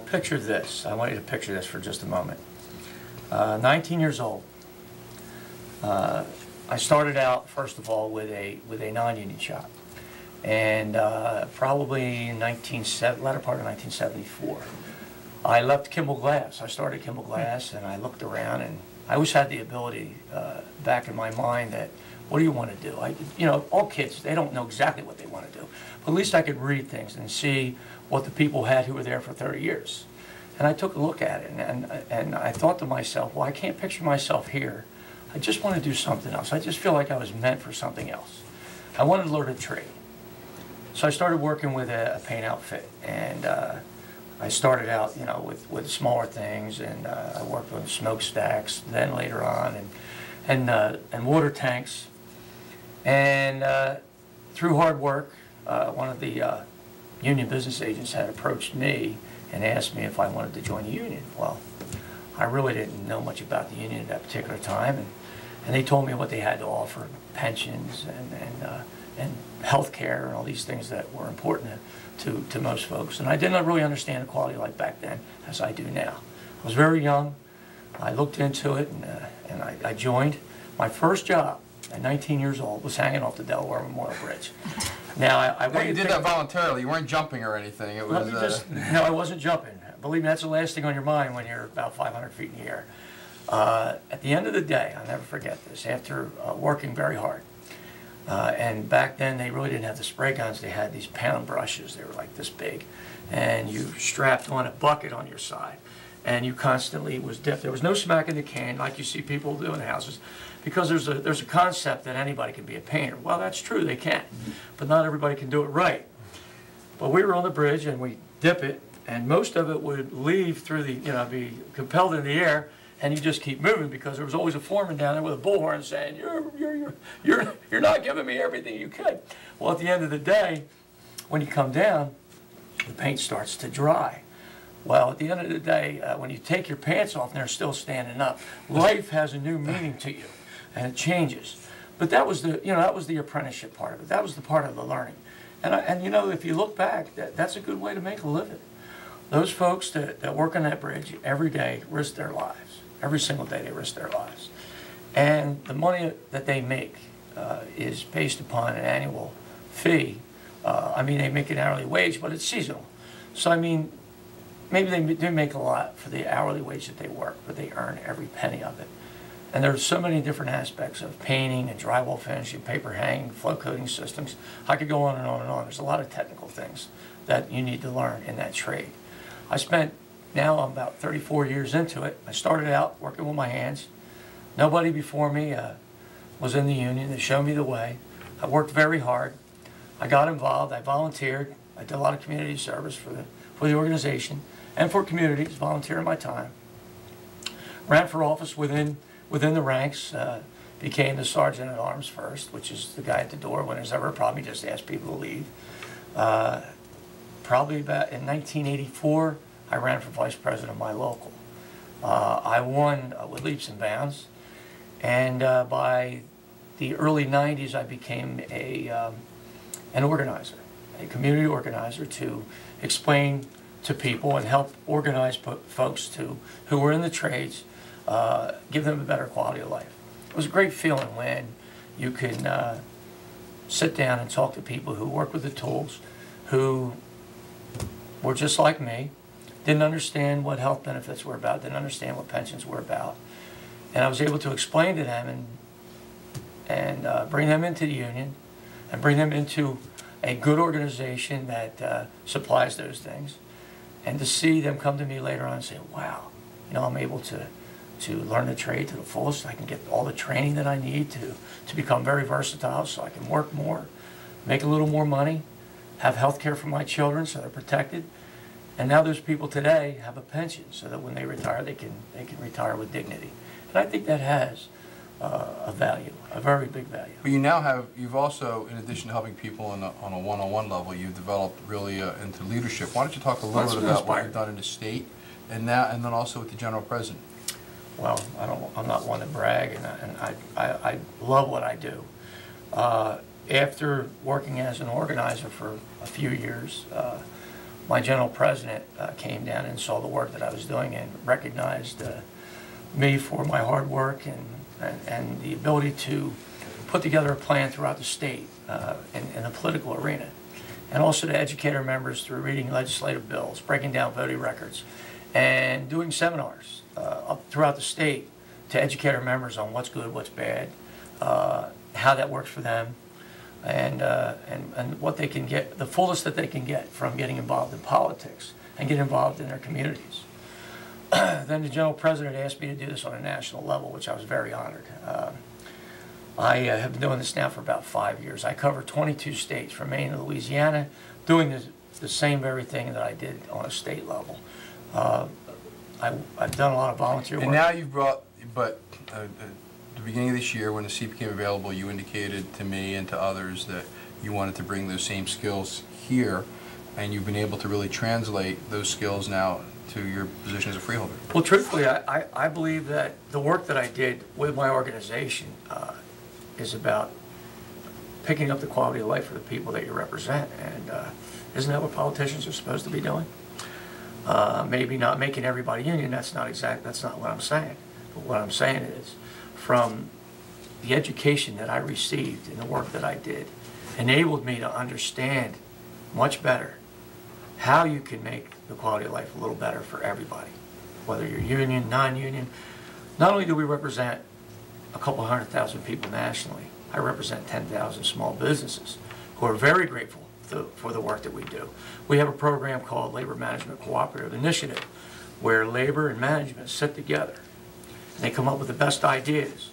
Picture this. I want you to picture this for just a moment. 19 years old. I started out, first of all, with a non-union shop, and probably in latter part of 1974, I left Kimball Glass. I started Kimball Glass, and I looked around, and I always had the ability back in my mind that, what do you want to do? All kids, they don't know exactly what they want to do, but at least I could read things and see what the people had who were there for 30 years. And I took a look at it, and I thought to myself, well, I can't picture myself here. I just want to do something else. I just feel like I was meant for something else. I wanted to learn a trade. So I started working with a paint outfit, and I started out, with smaller things, and I worked on smokestacks, then later on, and water tanks. And through hard work, one of the union business agents had approached me and asked me if I wanted to join the union. Well, I really didn't know much about the union at that particular time, and they told me what they had to offer, pensions and health care and all these things that were important to most folks. And I didn't really understand the quality like back then as I do now. I was very young. I looked into it, and I joined. My first job at 19 years old was hanging off the Delaware Memorial Bridge. Now, you did that voluntarily. You weren't jumping or anything. It was. No, I wasn't jumping. Believe me, that's the last thing on your mind when you're about 500 feet in the air. At the end of the day, I'll never forget this, after working very hard, and back then they really didn't have the spray guns. They had these pound brushes. They were like this big, and you strapped on a bucket on your side, and you constantly was dipped. There was no smack in the can like you see people do in houses, because there's a concept that anybody can be a painter. Well, that's true, they can, but not everybody can do it right. But we were on the bridge, and we dip it, and most of it would leave through the, be compelled in the air, and you just keep moving, because there was always a foreman down there with a bullhorn saying, you're not giving me everything you could. Well, at the end of the day, when you come down, the paint starts to dry. Well, at the end of the day, when you take your pants off and they're still standing up, life has a new meaning to you, and it changes. But that was the apprenticeship part of it. That was the part of the learning. And if you look back, that's a good way to make a living. Those folks that work on that bridge every day risk their lives. Every single day they risk their lives. And the money that they make is based upon an annual fee. They make an hourly wage, but it's seasonal. So, maybe they do make a lot for the hourly wage that they work, but they earn every penny of it. And there's so many different aspects of painting and drywall finishing, paper hanging, flow coating systems. I could go on and on and on. There's a lot of technical things that you need to learn in that trade. Now I'm about 34 years into it. I started out working with my hands. Nobody before me was in the union. They showed me the way. I worked very hard. I got involved. I volunteered. I did a lot of community service for the organization and for communities, volunteering my time. Ran for office within the ranks, became the sergeant at arms first, which is the guy at the door. When there's ever a problem, you just ask people to leave. Probably about in 1984, I ran for vice president of my local. I won with leaps and bounds, and by the early 90s, I became an organizer, a community organizer, to explain to people and help organize folks who were in the trades, give them a better quality of life. It was a great feeling when you can sit down and talk to people who work with the tools, who were just like me, didn't understand what health benefits were about, didn't understand what pensions were about. And I was able to explain to them and bring them into the union and bring them into a good organization that supplies those things. And to see them come to me later on and say, wow, I'm able to learn the trade to the fullest. I can get all the training that I need to become very versatile, so I can work more, make a little more money, have health care for my children so they're protected. And now those people today have a pension so that when they retire, they can retire with dignity. And I think that has a value, a very big value. But you've also, in addition to helping people on a one-on-one level, you've developed really into leadership. Why don't you talk a little bit about what you've done in the state and then also with the general president? Well, I'm not one to brag, and I love what I do. After working as an organizer for a few years, my general president came down and saw the work that I was doing and recognized me for my hard work and the ability to put together a plan throughout the state in the political arena, and also to educate our members through reading legislative bills, breaking down voting records, and doing seminars up throughout the state to educate our members on what's good, what's bad, how that works for them, and what they can get, the fullest that they can get from getting involved in politics and get involved in their communities. Then the general president asked me to do this on a national level, which I was very honored. I have been doing this now for about 5 years. I cover 22 states, from Maine to Louisiana, doing the same very thing that I did on a state level. I've done a lot of volunteer work. And now you've brought, but at the beginning of this year, when the seat became available, you indicated to me and to others that you wanted to bring those same skills here, and you've been able to really translate those skills now to your position as a freeholder. Well, truthfully, I believe that the work that I did with my organization is about picking up the quality of life for the people that you represent, and isn't that what politicians are supposed to be doing? Maybe not making everybody union, that's not what I'm saying. But what I'm saying is, from the education that I received and the work that I did, enabled me to understand much better how you can make the quality of life a little better for everybody, whether you're union, non-union. Not only do we represent a couple 100,000 people nationally, I represent 10,000 small businesses who are very grateful for the work that we do. We have a program called Labor Management Cooperative Initiative, where labor and management sit together and they come up with the best ideas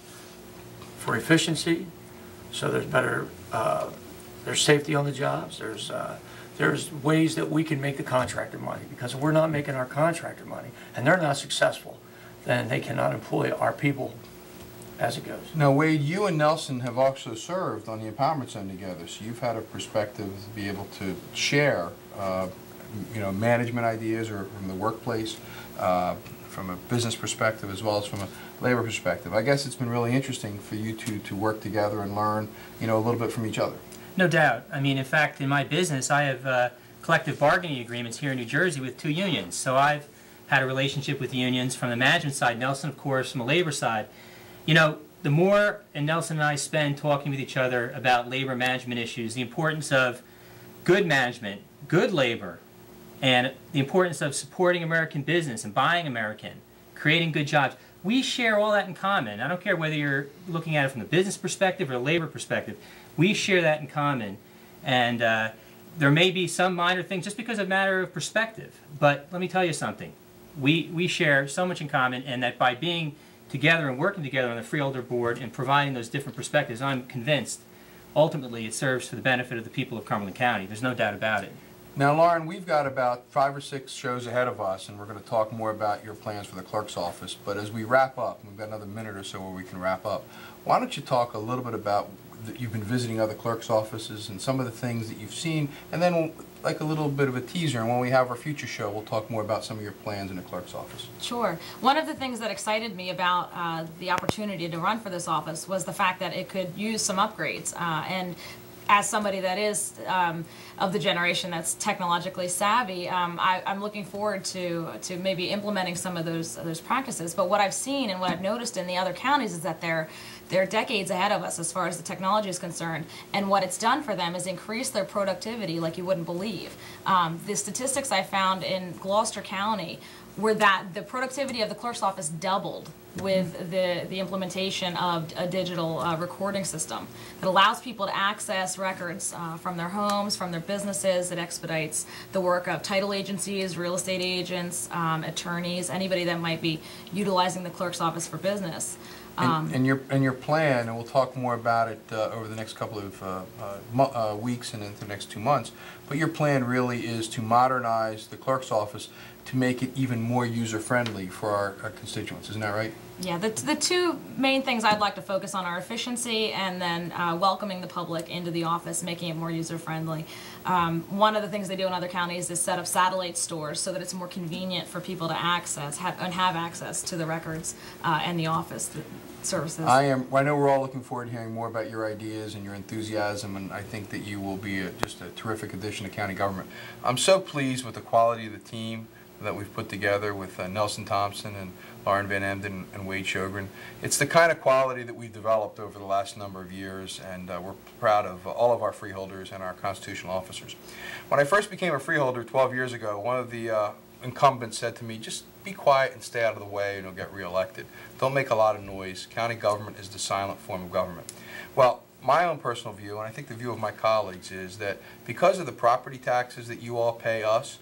for efficiency, so there's better, there's safety on the jobs, there's ways that we can make the contractor money, because if we're not making our contractor money and they're not successful, then they cannot employ our people as it goes. Now, Wade, you and Nelson have also served on the empowerment zone together, so you've had a perspective to be able to share, management ideas or from the workplace, from a business perspective as well as from a labor perspective. I guess it's been really interesting for you two to work together and learn, a little bit from each other. No doubt. I mean, in fact, in my business, I have collective bargaining agreements here in New Jersey with 2 unions. So I've had a relationship with unions from the management side, Nelson, of course, from the labor side. The more Nelson and I spend talking with each other about labor management issues, the importance of good management, good labor, and the importance of supporting American business and buying American, creating good jobs, we share all that in common. I don't care whether you're looking at it from the business perspective or the labor perspective. We share that in common. And there may be some minor things just because of a matter of perspective. But let me tell you something. We share so much in common, and that by being together and working together on the Freeholder Board and providing those different perspectives, I'm convinced ultimately it serves for the benefit of the people of Cumberland County. There's no doubt about it. Now, Lauren, we've got about 5 or 6 shows ahead of us, and we're going to talk more about your plans for the clerk's office. But as we wrap up, we've got another minute or so where we can wrap up. Why don't you talk a little bit about that you've been visiting other clerk's offices and some of the things that you've seen, and then like a little bit of a teaser, and when we have our future show, we'll talk more about some of your plans in the clerk's office. Sure. One of the things that excited me about the opportunity to run for this office was the fact that it could use some upgrades. And as somebody that is of the generation that's technologically savvy, I'm looking forward to maybe implementing some of those practices. But what I've seen and what I've noticed in the other counties is that they're decades ahead of us as far as the technology is concerned, and what it's done for them is increase their productivity like you wouldn't believe. The statistics I found in Gloucester County were that the productivity of the clerk's office doubled with the implementation of a digital recording system that allows people to access records from their homes, from their businesses. It expedites the work of title agencies, real estate agents, attorneys, anybody that might be utilizing the clerk's office for business. And your plan, and we'll talk more about it over the next couple of weeks and into the next 2 months, but your plan really is to modernize the clerk's office to make it even more user-friendly for our constituents. Isn't that right? Yeah, the two main things I'd like to focus on are efficiency and then welcoming the public into the office, making it more user-friendly. One of the things they do in other counties is set up satellite stores so that it's more convenient for people to access have access to the records and the office services. I know we're all looking forward to hearing more about your ideas and your enthusiasm, and I think that you will be just a terrific addition to county government. I'm so pleased with the quality of the team that we've put together with Nelson Thompson and Lauren Van Emden and Wade Sjogren. It's the kind of quality that we've developed over the last number of years, and we're proud of all of our freeholders and our constitutional officers. When I first became a freeholder 12 years ago, one of the incumbents said to me, just be quiet and stay out of the way and you'll get reelected. Don't make a lot of noise. County government is the silent form of government. Well, my own personal view, and I think the view of my colleagues, is that because of the property taxes that you all pay us,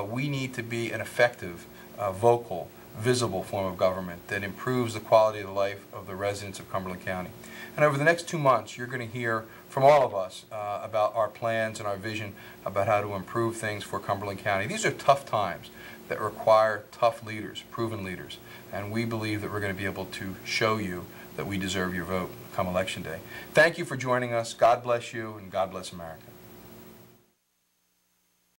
we need to be an effective, vocal, visible form of government that improves the quality of life of the residents of Cumberland County. And over the next 2 months, you're going to hear from all of us about our plans and our vision about how to improve things for Cumberland County. These are tough times that require tough leaders, proven leaders, and we believe that we're going to be able to show you that we deserve your vote come Election Day. Thank you for joining us. God bless you, and God bless America.